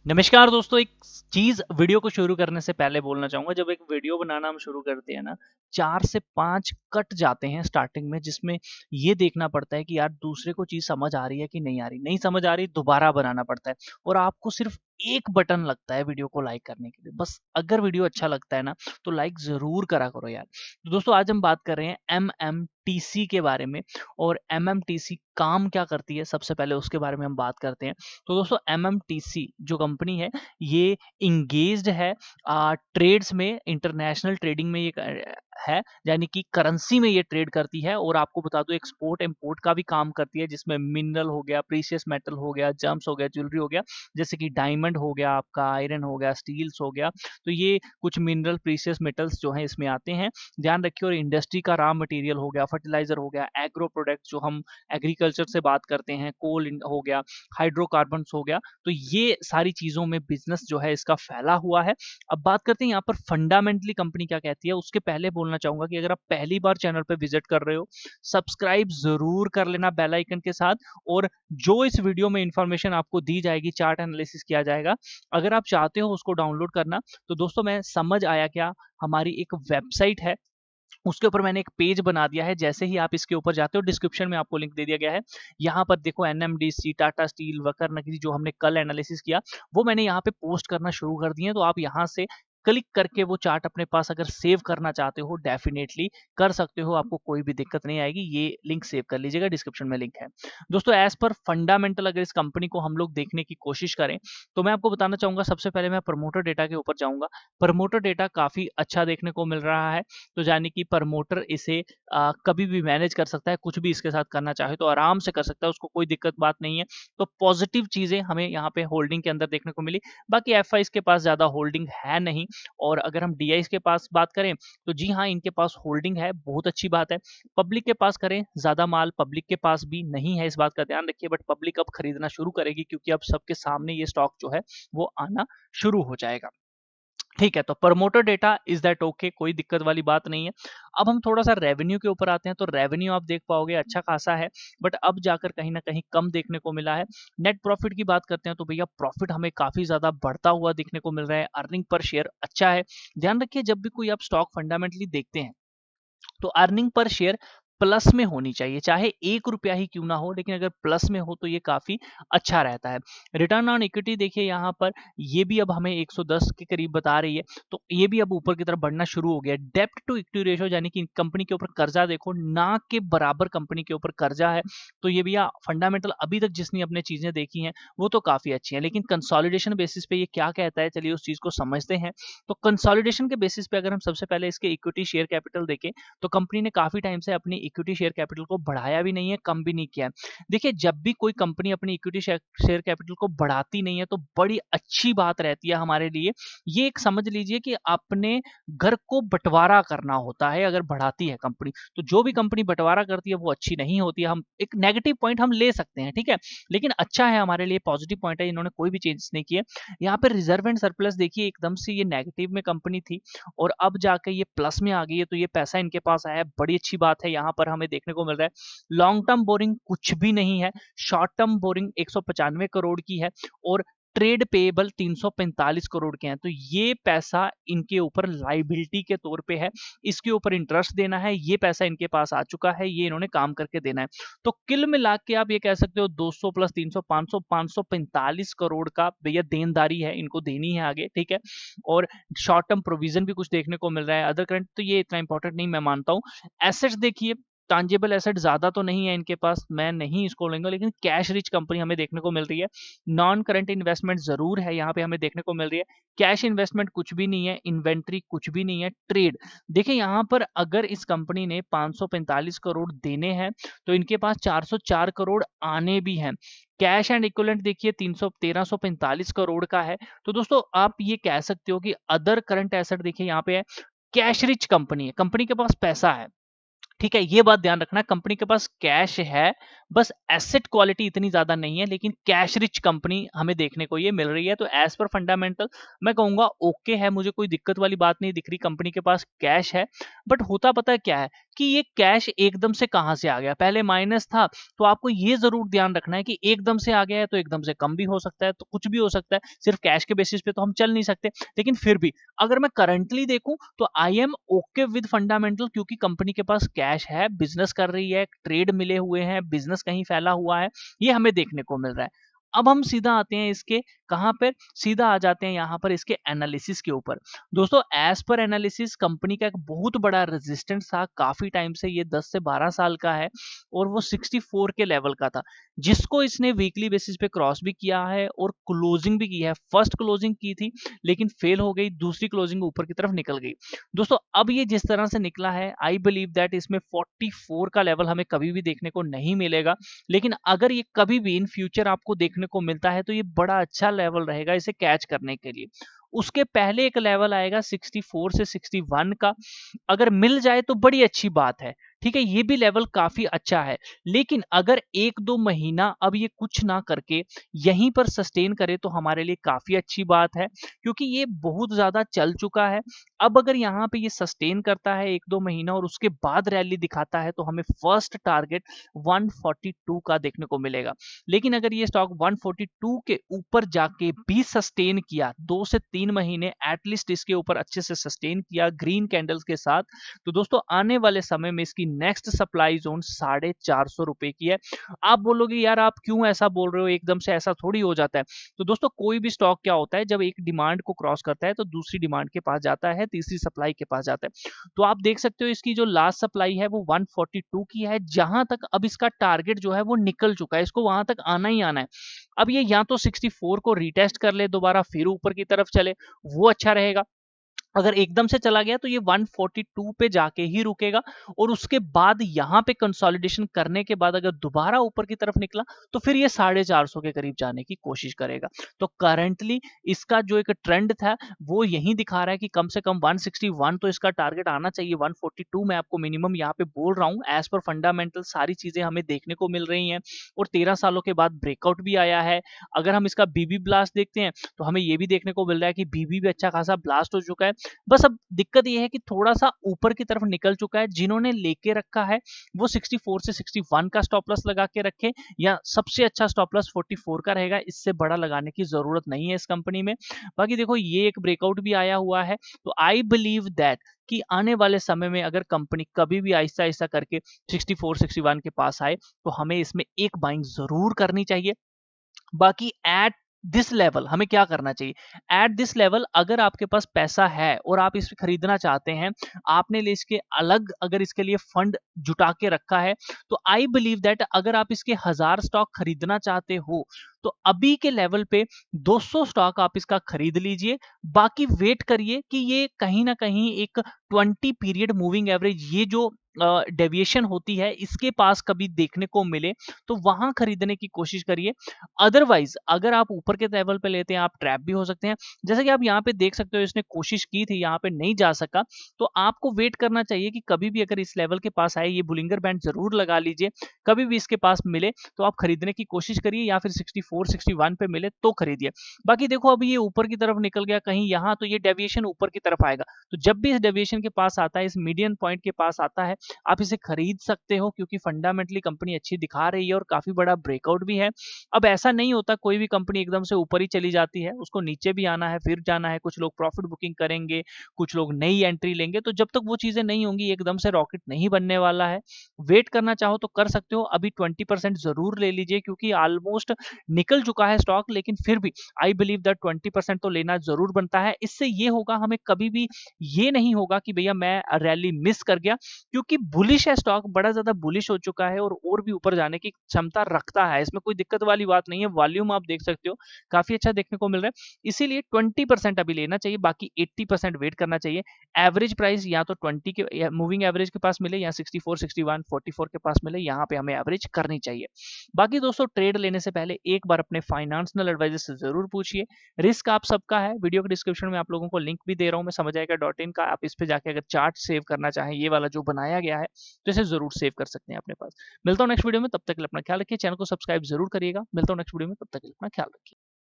नमस्कार दोस्तों, एक चीज़ वीडियो को शुरू करने से पहले बोलना चाहूँगा। जब एक वीडियो बनाना हम शुरू करते हैं ना, 4 से 5 कट जाते हैं स्टार्टिंग में, जिसमें ये देखना पड़ता है कि यार दूसरे को चीज़ समझ आ रही है कि नहीं आ रही। नहीं समझ आ रही, दोबारा बनाना पड़ता है और आपको सिर्फ़ एक बटन लगता है वीडियो को लाइक करने के लिए। बस अगर वीडियो अच्छा लगता है ना, तो लाइक ज़रूर करा करो यार। तो दोस्तों, आज हम बात कर रहे हैं एमएमटीसी के बारे में और एमएमटीसी काम क्या करती है, सबसे पहले उसके बारे में हम बात करते हैं। तो दोस्तों, एमएमटीसी जो कंपनी है, ये इंगेज्ड है ट्रेड्स में, इंटरनेशनल ट्रेडिंग में ये है, यानी कि करेंसी में ये ट्रेड करती है। और आपको बता दूं, एक्सपोर्ट इंपोर्ट का भी काम करती है, जिसमें मिनरल हो गया, प्रीशियस मेटल हो गया, जम्स हो गया, ज्वेलरी हो गया, जैसे कि डायमंड हो गया, आपका आयरन हो गया, स्टील्स हो गया। तो ये कुछ मिनरल प्रीशियस मेटल्स जो हैं इसमें आते हैं, ध्यान रखिए। और इंडस्ट्री का रॉ मटेरियल हो गया, फर्टिलाइजर हो गया, एग्रो प्रोडक्ट जो हम एग्रीकल्चर से बात करते हैं, कोल हो गया, हाइड्रोकार्बन्स हो गया। तो ये सारी चीज़ों में बिज़नेस जो है इसका फैला हुआ है। अब बात करते हैं यहाँ पर फंडामेंटली कंपनी क्या कहती है। उसके पहले बोलना चाहूँगा कि अगर आप पहली बार चैनल पे विज़िट कर रहे हो, सब्सक्राइब ज़रूर कर लेना बेल आइकन के साथ। और जो इस वीडियो में इन्फॉर्मेशन आपको दी जाएगी, चार्ट एनालिसिस किया जाएगा, अगर आप चाहते हो उसको डाउनलोड करना, तो दोस्तों मैं समझ आया क्या, हमारी एक वेबसाइट है, उसके ऊपर मैंने एक पेज बना दिया है। जैसे ही आप इसके ऊपर जाते हो, डिस्क्रिप्शन में आपको लिंक दे दिया गया है। यहाँ पर देखो, एनएमडीसी, टाटा स्टील, वकर नगरी जो हमने कल एनालिसिस किया, वो मैंने यहाँ पे पोस्ट करना शुरू कर दिए हैं। तो आप यहाँ से क्लिक करके वो चार्ट अपने पास अगर सेव करना चाहते हो, डेफिनेटली कर सकते हो, आपको कोई भी दिक्कत नहीं आएगी। ये लिंक सेव कर लीजिएगा, डिस्क्रिप्शन में लिंक है। दोस्तों, एज पर फंडामेंटल अगर इस कंपनी को हम लोग देखने की कोशिश करें, तो मैं आपको बताना चाहूंगा, सबसे पहले मैं प्रमोटर डेटा के ऊपर जाऊंगा। प्रमोटर डेटा काफी अच्छा देखने को मिल रहा है। तो यानी कि प्रमोटर इसे कभी भी मैनेज कर सकता है, कुछ भी इसके साथ करना चाहे तो आराम से कर सकता है, उसको कोई दिक्कत बात नहीं है। तो पॉजिटिव चीजें हमें यहाँ पे होल्डिंग के अंदर देखने को मिली। बाकी एफ के पास ज्यादा होल्डिंग है नहीं। और अगर हम डी के पास बात करें, तो जी हाँ, इनके पास होल्डिंग है, बहुत अच्छी बात है। पब्लिक के पास करें, ज्यादा माल पब्लिक के पास भी नहीं है, इस बात का ध्यान रखिए। बट पब्लिक अब खरीदना शुरू करेगी, क्योंकि अब सबके सामने ये स्टॉक जो है वो आना शुरू हो जाएगा। ठीक है, तो promoter data is that okay, कोई दिक्कत वाली बात नहीं है। अब हम थोड़ा सा रेवेन्यू के ऊपर आते हैं। तो रेवेन्यू आप देख पाओगे अच्छा खासा है, बट अब जाकर कहीं ना कहीं कम देखने को मिला है। नेट प्रॉफिट की बात करते हैं, तो भैया प्रॉफिट हमें काफी ज्यादा बढ़ता हुआ देखने को मिल रहा है। अर्निंग पर शेयर अच्छा है। ध्यान रखिए, जब भी कोई आप स्टॉक फंडामेंटली देखते हैं, तो अर्निंग पर शेयर प्लस में होनी चाहिए, चाहे 1 रुपया ही क्यों ना हो, लेकिन अगर प्लस में हो तो ये काफी अच्छा रहता है। रिटर्न ऑन इक्विटी देखिए यहाँ पर, ये भी अब हमें 110 के करीब बता रही है। तो ये भी अब ऊपर की तरफ बढ़ना शुरू हो गया। डेप्ट टू इक्विटी रेशो, यानी कि कंपनी के ऊपर कर्जा देखो, ना के बराबर कंपनी के ऊपर कर्जा है। तो ये भैया फंडामेंटल अभी तक जिसने अपने चीजें देखी हैं वो तो काफी अच्छी है। लेकिन कंसोलिडेशन बेसिस पे ये क्या कहता है, चलिए उस चीज को समझते हैं। तो कंसोलिडेशन के बेसिस पे अगर हम सबसे पहले इसके इक्विटी शेयर कैपिटल देखें, तो कंपनी ने काफी टाइम से अपनी इक्विटी शेयर कैपिटल को बढ़ाया भी नहीं है, कम भी नहीं किया है। देखिए, जब भी कोई कंपनी अपनी इक्विटी शेयर कैपिटल को बढ़ाती नहीं है, तो बड़ी अच्छी बात रहती है हमारे लिए। ये एक समझ लीजिए कि अपने घर को बंटवारा करना होता है अगर बढ़ाती है कंपनी। तो जो भी कंपनी बंटवारा करती है वो अच्छी नहीं होती है। हम एक नेगेटिव पॉइंट हम ले सकते हैं, ठीक है, लेकिन अच्छा है हमारे लिए, पॉजिटिव पॉइंट है, इन्होंने कोई भी चेंज नहीं किए। यहाँ पे रिजर्व एंड सरप्लस देखिए, एकदम से ये नेगेटिव में कंपनी थी और अब जाके ये प्लस में आ गई है। तो ये पैसा इनके पास आया है, बड़ी अच्छी बात है। यहाँ पर हमें देखने को मिल रहा है लॉन्ग टर्म बोरिंग कुछ भी नहीं है, शॉर्ट टर्म बोरिंग 195 करोड़ की है और ट्रेड पेएबल 345 करोड़ के हैं। तो ये पैसा इनके ऊपर लाइबिलिटी के तौर पे है, इसके ऊपर इंटरेस्ट देना है, ये पैसा इनके पास आ चुका है, ये इन्होंने काम करके देना है। तो किल मिला के आप ये कह सकते हो 200 प्लस 300 500 545 करोड़ का भैया देनदारी है, इनको देनी है आगे, ठीक है। और शॉर्ट टर्म प्रोविजन भी कुछ देखने को मिल रहा है। अदर करंट तो ये इतना इंपॉर्टेंट नहीं, मैं मानता हूँ। एसेट्स देखिए, टांजेबल एसेट ज्यादा तो नहीं है इनके पास, मैं नहीं इसको लूंगा, लेकिन कैश रिच कंपनी हमें देखने को मिल रही है। नॉन करंट इन्वेस्टमेंट जरूर है यहाँ पे हमें देखने को मिल रही है। कैश इन्वेस्टमेंट कुछ भी नहीं है, इन्वेंट्री कुछ भी नहीं है। ट्रेड देखिए, यहाँ पर अगर इस कंपनी ने 545 करोड़ देने हैं, तो इनके पास 404 करोड़ आने भी हैं। कैश एंड इक्विवेलेंट देखिए 1345 करोड़ का है। तो दोस्तों, आप ये कह सकते हो कि अदर करंट एसेट देखिए यहाँ पे है, कैश रिच कंपनी है, कंपनी के पास पैसा है, ठीक है, ये बात ध्यान रखना, कंपनी के पास कैश है, बस एसेट क्वालिटी इतनी ज्यादा नहीं है, लेकिन कैश रिच कंपनी हमें देखने को ये मिल रही है। तो एज पर फंडामेंटल मैं कहूंगा ओके है, मुझे कोई दिक्कत वाली बात नहीं दिख रही, कंपनी के पास कैश है। बट होता पता है क्या है कि ये कैश एकदम से कहां से आ गया, पहले माइनस था, तो आपको ये जरूर ध्यान रखना है कि एकदम से आ गया है तो एकदम से कम भी हो सकता है, तो कुछ भी हो सकता है, सिर्फ कैश के बेसिस पे तो हम चल नहीं सकते। लेकिन फिर भी अगर मैं करंटली देखूं तो I am okay with fundamental, क्योंकि कंपनी के पास कैश है, बिजनेस कर रही है, ट्रेड मिले हुए हैं, बिजनेस कहीं फैला हुआ है, ये हमें देखने को मिल रहा है। अब हम सीधा आते हैं इसके कहां पर, सीधा आ जाते हैं यहां पर इसके एनालिसिस के ऊपर। दोस्तों एज पर एनालिसिस कंपनी का एक बहुत बड़ा रेजिस्टेंस था काफी टाइम से, ये 10 से 12 साल का है और वो 64 के लेवल का था, जिसको इसने वीकली बेसिस पे क्रॉस भी किया है और क्लोजिंग भी की है। फर्स्ट क्लोजिंग की थी लेकिन फेल हो गई, दूसरी क्लोजिंग ऊपर की तरफ निकल गई। दोस्तों अब ये जिस तरह से निकला है, आई बिलीव दैट इसमें 44 का लेवल हमें कभी भी देखने को नहीं मिलेगा, लेकिन अगर ये कभी भी इन फ्यूचर आपको देखने को मिलता है तो ये बड़ा अच्छा लेवल रहेगा इसे कैच करने के लिए। उसके पहले एक लेवल आएगा 64 से 61 का, अगर मिल जाए तो बड़ी अच्छी बात है, ठीक है, ये भी लेवल काफी अच्छा है। लेकिन अगर 1-2 महीना अब ये कुछ ना करके यहीं पर सस्टेन करे तो हमारे लिए काफी अच्छी बात है, क्योंकि ये बहुत ज्यादा चल चुका है। अब अगर यहाँ पे ये सस्टेन करता है 1-2 महीना और उसके बाद रैली दिखाता है तो हमें फर्स्ट टारगेट 142 का देखने को मिलेगा। लेकिन अगर ये स्टॉक 142 के ऊपर जाके भी सस्टेन किया, 2 से 3 महीने एटलीस्ट इसके ऊपर अच्छे से सस्टेन किया ग्रीन कैंडल्स के साथ, तो दोस्तों आने वाले समय में इसकी नेक्स्ट सप्लाई जोन 450 रुपए की है। आप बोलोगे यार आप क्यों ऐसा बोल रहे हो, एकदम से ऐसा थोड़ी हो जाता है। तो दोस्तों कोई भी स्टॉक क्या होता है, जब एक डिमांड को क्रॉस करता है तो दूसरी डिमांड के पास जाता है, तीसरी सप्लाई के पास जाता है। तो आप देख सकते हो इसकी जो लास्ट सप्लाई है वो 142 की है, जहां तक अब इसका टारगेट जो है वो निकल चुका है, इसको वहां तक आना ही आना है। अब ये या तो 64 को रीटेस्ट कर ले दोबारा फिर ऊपर की तरफ चले, वो अच्छा रहेगा। अगर एकदम से चला गया तो ये 142 पे जाके ही रुकेगा और उसके बाद यहां पे कंसोलिडेशन करने के बाद अगर दोबारा ऊपर की तरफ निकला तो फिर ये 450 के करीब जाने की कोशिश करेगा। तो करंटली इसका जो एक ट्रेंड था वो यही दिखा रहा है कि कम से कम 161 तो इसका टारगेट आना चाहिए, 142 मैं आपको मिनिमम यहाँ पे बोल रहा हूँ। एज पर फंडामेंटल सारी चीजें हमें देखने को मिल रही हैं और 13 सालों के बाद ब्रेकआउट भी आया है। अगर हम इसका बीबी ब्लास्ट देखते हैं तो हमें ये भी देखने को मिल रहा है कि बीबी भी अच्छा खासा ब्लास्ट हो चुका है। बस अब दिक्कत ये है कि थोड़ा सा ऊपर की तरफ निकल चुका है, जिन्होंने लेके रखा है वो 64 से 61 का स्टॉप लॉस लगा के रखे, या सबसे अच्छा स्टॉप लॉस 44 का रहेगा, इससे बड़ा लगाने की जरूरत नहीं है इस कंपनी में। बाकी देखो ये एक ब्रेकआउट भी आया हुआ है, तो आई बिलीव दैट कि आने वाले समय में अगर कंपनी कभी भी आहिस्ता आहिस्ता करके 64 61 के पास आए तो हमें इसमें एक बाइंग जरूर करनी चाहिए। बाकी एट दिस लेवल हमें क्या करना चाहिए, एट दिस लेवल अगर आपके पास पैसा है और आप इसे खरीदना चाहते हैं, आपने ले इसके अलग अगर इसके लिए फंड जुटा के रखा है, तो आई बिलीव दैट अगर आप इसके 1000 स्टॉक खरीदना चाहते हो तो अभी के लेवल पे 200 स्टॉक आप इसका खरीद लीजिए। बाकी वेट करिए कि ये कहीं ना कहीं एक 20 पीरियड मूविंग एवरेज, ये जो डेविएशन होती है इसके पास कभी देखने को मिले तो वहां खरीदने की कोशिश करिए। अदरवाइज अगर आप ऊपर के लेवल पे लेते हैं आप ट्रैप भी हो सकते हैं, जैसे कि आप यहाँ पे देख सकते हो इसने कोशिश की थी यहाँ पे नहीं जा सका, तो आपको वेट करना चाहिए कि कभी भी अगर इस लेवल के पास आए, ये बुलिंगर बैंड जरूर लगा लीजिए, कभी भी इसके पास मिले तो आप खरीदने की कोशिश करिए, या फिर 64 61 पे मिले तो खरीदिए। बाकी देखो अभी ये ऊपर की तरफ निकल गया कहीं यहाँ, तो ये डेविएशन ऊपर की तरफ आएगा, तो जब भी इस डेविएशन के पास आता है, इस मीडियन पॉइंट के पास आता है, आप इसे खरीद सकते हो, क्योंकि फंडामेंटली कंपनी अच्छी दिखा रही है और काफी बड़ा ब्रेकआउट भी है। अब ऐसा नहीं होता कोई भी कंपनी एकदम से ऊपर ही चली जाती है, उसको नीचे भी आना है फिर जाना है, कुछ लोग प्रॉफिट बुकिंग करेंगे, कुछ लोग नई एंट्री लेंगे, तो जब तक वो चीजें नहीं होंगी एकदम से रॉकेट नहीं बनने वाला है। वेट करना चाहो तो कर सकते हो, अभी 20% जरूर ले लीजिए क्योंकि ऑलमोस्ट निकल चुका है स्टॉक, लेकिन फिर भी आई बिलीव दैट 20% तो लेना जरूर बनता है। इससे ये होगा हमें कभी भी ये नहीं होगा कि भैया मैं रैली मिस कर गया, क्योंकि बुलिश है स्टॉक, बड़ा ज्यादा बुलिश हो चुका है और भी ऊपर जाने की क्षमता रखता है, इसमें कोई दिक्कत वाली बात नहीं है। वॉल्यूम आप देख सकते हो काफी अच्छा देखने को मिल रहा है, इसीलिए 20% अभी लेना चाहिए, बाकी 80% वेट करना चाहिए। एवरेज प्राइस या तो 20 के मूविंग एवरेज के पास मिले, या 64 61 44 के पास मिले, यहाँ पे हमें एवरेज करनी चाहिए। बाकी दोस्तों ट्रेड लेने से पहले एक बार अपने फाइनेंशियल एडवाइजर से जरूर पूछिए, रिस्क आप सबका है। वीडियो के डिस्क्रिप्शन में आप लोगों को लिंक भी दे रहा हूँ मैं, समझ आएगा .in का, आप इस पे जाके अगर चार्ट सेव करना चाहें, ये वाला जो बनाया बताया गया है, तो इसे ज़रूर सेव कर सकते हैं अपने पास। मिलता हूँ नेक्स्ट वीडियो में, तब तक के लिए अपना ख्याल रखिए, चैनल को सब्सक्राइब ज़रूर करिएगा। मिलता हूँ नेक्स्ट वीडियो में, तब तक के लिए अपना ख्याल रखिए।